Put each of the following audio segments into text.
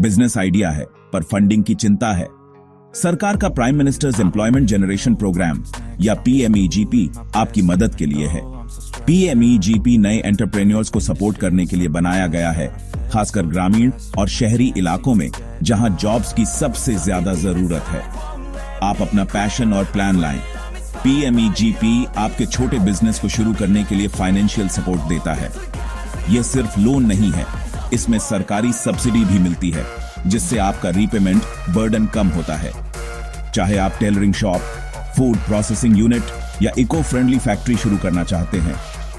Business idea है पर funding की चिंता है। सरकार का prime minister's employment generation programme या पीएमईजीपी आपकी मदद के लिए है। पीएमईजीपी नए एंटरप्रेन्योर्स को सपोर्ट करने के लिए बनाया गया है, खासकर ग्रामीण और शहरी इलाकों में जहां जॉब्स की सबसे ज्यादा जरूरत है। आप अपना पैशन और प्लान लाएं। पीएमईजीपी आपके छोटे बिजनेस को शुरू करने के लिए फाइनेंशियल सपोर्ट देता है। यह सिर्फ लोन नहीं है, इसमें सरकारी सब्सिडी भी मिलती है, जिससे आपका रीपेमेंट बर्डन कम होता है। चाहे आप tailoring shop, food processing unit या इको फ्रेंडली फैक्ट्री शुरू करना चाहते हैं,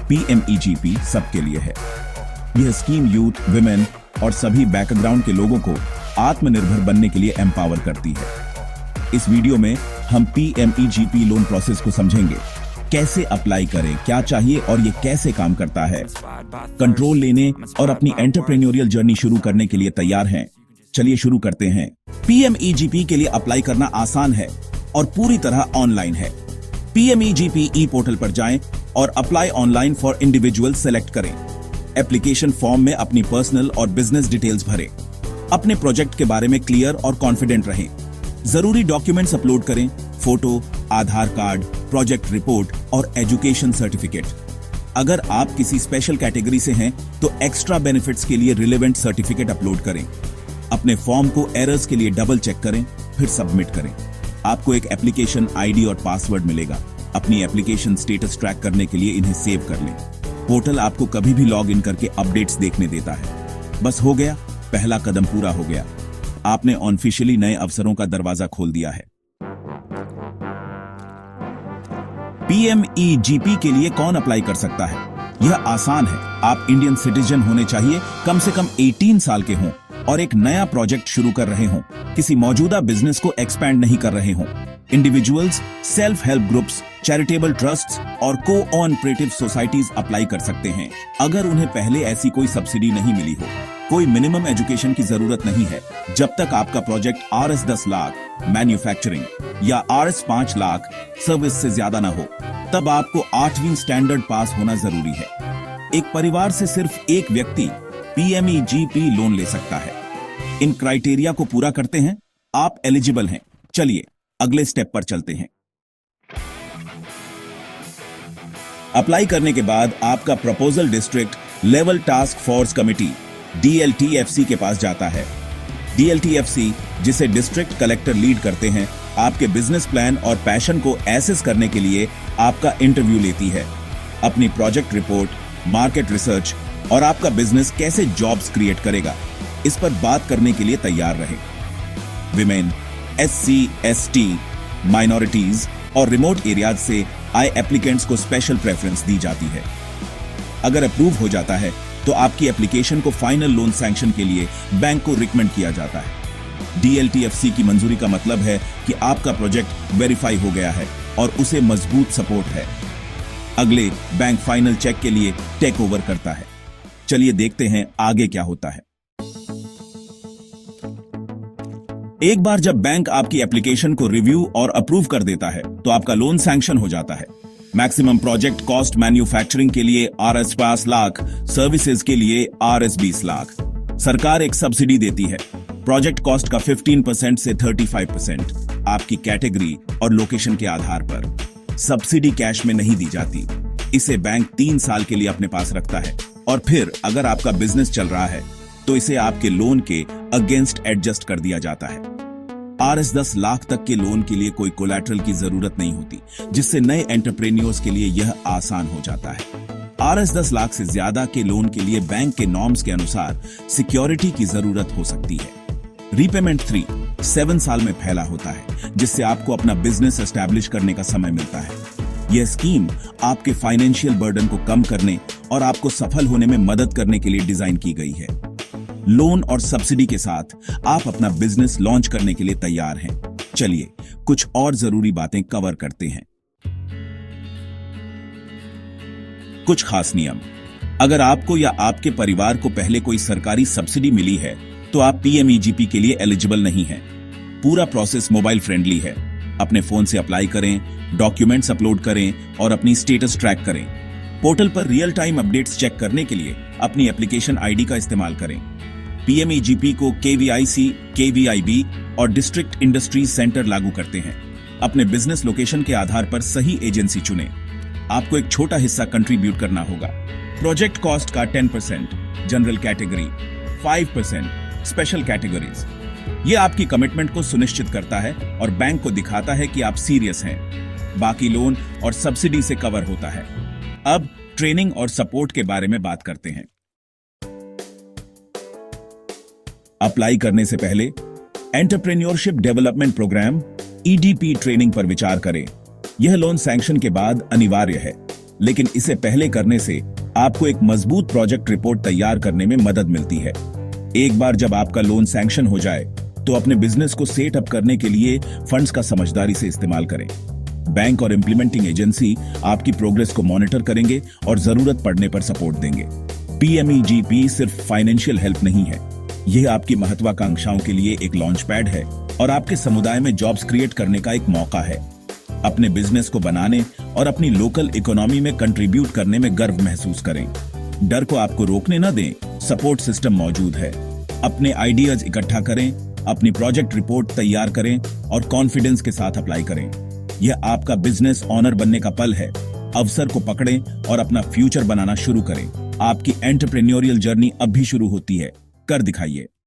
पीएमईजीपी सबके लिए है। यह स्कीम यूथ, विमेन और सभी बैकग्राउंड के लोगों को आत्मनिर्भर बनने के लिए एम्पावर करती है। इस वीडियो में हम पीएमईजीपी लोन प्रोसेस को समझेंगे, कैसे अप्लाई करें, क्या चाहिए और ये कैसे काम करता है। कंट्रोल लेने और अपनी एंटरप्रेन्योरियल जर्नी शुरू करने के लिए तैयार हैं? चलिए शुरू करते हैं। पीएमईजीपी के लिए अप्लाई करना आसान है और पूरी तरह ऑनलाइन है। पीएमईजीपी ई पोर्टल पर जाएं और apply online for individual select करें। एप्लीकेशन फॉर्म में अपनी पर्सनल और बिजनेस डिटेल्स भरें। अपने प्रोजेक्ट के बारे में क्लियर और कॉन्फिडेंट रहें। जरूरी डॉक्यूमेंट्स अपलोड करें, फोटो, आधार कार्ड, प्रोजेक्ट रिपोर्ट और एजुकेशन सर्टिफिकेट। अगर आप किसी स्पेशल कैटेगरी से हैं तो एक्स्ट्रा बेनिफिट्स के लिए रिलेवेंट सर्टिफिकेट अपलोड करें। अपने फॉर्म को एरर्स के लिए डबल चेक करें, फिर सबमिट करें। आपको एक एप्लीकेशन आईडी और पासवर्ड मिलेगा। अपनी एप्लीकेशन स्टेटस ट्रैक करने के लिए इन्हें सेव कर लें। पोर्टल आपको कभी भी लॉग इन करके अपडेट्स देखने देता है। बस हो गया, पहला कदम पूरा हो गया। आपने ऑफिशियली नए अवसरों का दरवाजा खोल दिया है। पीएमईजीपी के लिए कौन अप्लाई कर सकता है? यह आसान है। आप इंडियन सिटीजन होने चाहिए, कम से कम 18 साल के हों और एक नया प्रोजेक्ट शुरू कर रहे हों, किसी मौजूदा बिजनेस को एक्सपैंड नहीं कर रहे हों। Individuals, self help groups, charitable trusts और कोऑपरेटिव सोसाइटीज अप्लाई कर सकते हैं, अगर उन्हें पहले ऐसी कोई सब्सिडी नहीं मिली हो। कोई मिनिमम एजुकेशन की जरूरत नहीं है। जब तक आपका प्रोजेक्ट RS 10 लाख मैन्युफैक्चरिंग या RS 5 लाख सर्विस से ज्यादा ना हो, तब आपको 8वीं स्टैंडर्ड पास होना जरूरी है। एक परिवार से सिर्फ एक व्यक्ति पीएमईजीपी लोन ले सकता है। इन क्राइटेरिया को पूरा करते हैं, आप एलिजिबल हैं। चलिए अगले स्टेप पर चलते हैं। अप्लाई करने के बाद आपका proposal district level task force committee DLTFC के पास जाता है। DLTFC, जिसे डिस्ट्रिक्ट कलेक्टर लीड करते हैं, आपके बिजनेस प्लान और पैशन को एसेस करने के लिए आपका इंटरव्यू लेती है। अपनी प्रोजेक्ट रिपोर्ट, मार्केट रिसर्च और आपका बिजनेस कैसे जॉब्स क्रिएट करेगा, इस पर बात करने के लिए तैयार रहें। विमेन, SC, ST, माइनॉरिटीज और रिमोट एरियाज से आए एप्लीकेंट्स को स्पेशल प्रेफरेंस दी जाती है। अगर अप्रूव हो जाता है तो आपकी एप्लीकेशन को फाइनल लोन सैंक्शन के लिए बैंक को रिकमेंड किया जाता है। DLTFC की मंजूरी का मतलब है कि आपका प्रोजेक्ट वेरीफाई हो गया है और उसे मजबूत सपोर्ट है। अगले बैंक फाइनल चेक के लिए टेक ओवर करता है। चलिए देखते हैं आगे क्या होता है। एक बार जब बैंक आपकी एप्लीकेशन को रिव्यू और अप्रूव कर देता है तो आपका लोन सैंक्शन हो जाता है। मैक्सिमम प्रोजेक्ट कॉस्ट मैन्युफैक्चरिंग के लिए RS 5 लाख, सर्विसेज के लिए RS 20 लाख। सरकार एक सब्सिडी देती है, प्रोजेक्ट कॉस्ट का 15% से 35%, आपकी कैटेगरी और लोकेशन के आधार पर। सब्सिडी कैश में नहीं दी जाती, इसे बैंक 3 साल के लिए अपने पास रखता है और फिर अगर आपका बिजनेस चल रहा है तो इसे आपके लोन के अगेंस्ट एडजस्ट कर दिया जाता है। RS 10 लाख तक के लोन के लिए कोई कोलैटरल की जरूरत नहीं होती, जिससे नए एंटरप्रेन्योर्स के लिए यह आसान हो जाता है। RS 10 लाख से ज्यादा के लोन के लिए बैंक के नॉर्म्स के अनुसार सिक्योरिटी की जरूरत हो सकती है। रीपेमेंट 3 7 साल में फैला होता है, जिससे आपको अपना बिजनेस एस्टैब्लिश करने का समय मिलता है। यह स्कीम आपके फाइनेंशियल बर्डन को कम करने और आपको सफल होने में मदद करने के लिए डिजाइन की गई है। लोन और सब्सिडी के साथ आप अपना बिजनेस लॉन्च करने के लिए तैयार हैं। चलिए कुछ और जरूरी बातें कवर करते हैं। कुछ खास नियम। अगर आपको या आपके परिवार को पहले कोई सरकारी सब्सिडी मिली है तो आप पीएमईजीपी के लिए एलिजिबल नहीं हैं। पूरा प्रोसेस मोबाइल फ्रेंडली है। अपने फोन से अप्लाई करें, डॉक्यूमेंट्स अपलोड करें और अपनी स्टेटस ट्रैक करें। पोर्टल पर रियल टाइम अपडेट्स चेक करने के लिए अपनी एप्लीकेशन आईडी का इस्तेमाल करें। पीएमईजीपी को केवीआईसी, केवीआईबी और डिस्ट्रिक्ट इंडस्ट्रीज सेंटर लागू करते हैं। अपने बिजनेस लोकेशन के आधार पर सही एजेंसी चुनें। आपको एक छोटा हिस्सा कंट्रीब्यूट करना होगा। प्रोजेक्ट कॉस्ट का 10%, जनरल कैटेगरी 5%, स्पेशल कैटेगरीज। ये आपकी कमिटमेंट को सुनिश्चित करता है और बैंक को दिखाता है कि आप सीरियस हैं। बाकी लोन और सब्सिडी से कवर होता है। अब ट्रेनिंग और सपोर्ट के बारे में बात करते हैं। अप्लाई करने से पहले entrepreneurship development programme EDP training पर विचार करें। यह लोन सैंक्शन के बाद अनिवार्य है, लेकिन इसे पहले करने से आपको एक मजबूत प्रोजेक्ट रिपोर्ट तैयार करने में मदद मिलती है। एक बार जब आपका लोन सैंक्शन हो जाए तो अपने बिजनेस को सेट अप करने के लिए फंड्स का समझदारी से इस्तेमाल करें। बैंक और इंप्लीमेंटिंग एजेंसी आपकी प्रोग्रेस को मॉनिटर करेंगे और जरूरत पड़ने पर सपोर्ट देंगे। पीएमईजीपी सिर्फ फाइनेंशियल हेल्प नहीं है, यह आपकी महत्वाकांक्षाओं के लिए एक लॉन्च पैड है और आपके समुदाय में जॉब्स क्रिएट करने का एक मौका है। अपने बिजनेस को बनाने और अपनी लोकल इकोनॉमी में कंट्रीब्यूट करने में गर्व महसूस करें। डर को आपको रोकने न दें, सपोर्ट सिस्टम मौजूद है। अपने आइडियाज इकट्ठा करें, अपनी प्रोजेक्ट रिपोर्ट तैयार करें और कॉन्फिडेंस के साथ अप्लाई करें। यह आपका बिजनेस ऑनर बनने का पल है। अवसर को पकड़ें और अपना फ्यूचर बनाना शुरू करें। आपकी एंटरप्रेन्योरियल जर्नी अब भी शुरू होती है। कर दिखाइए।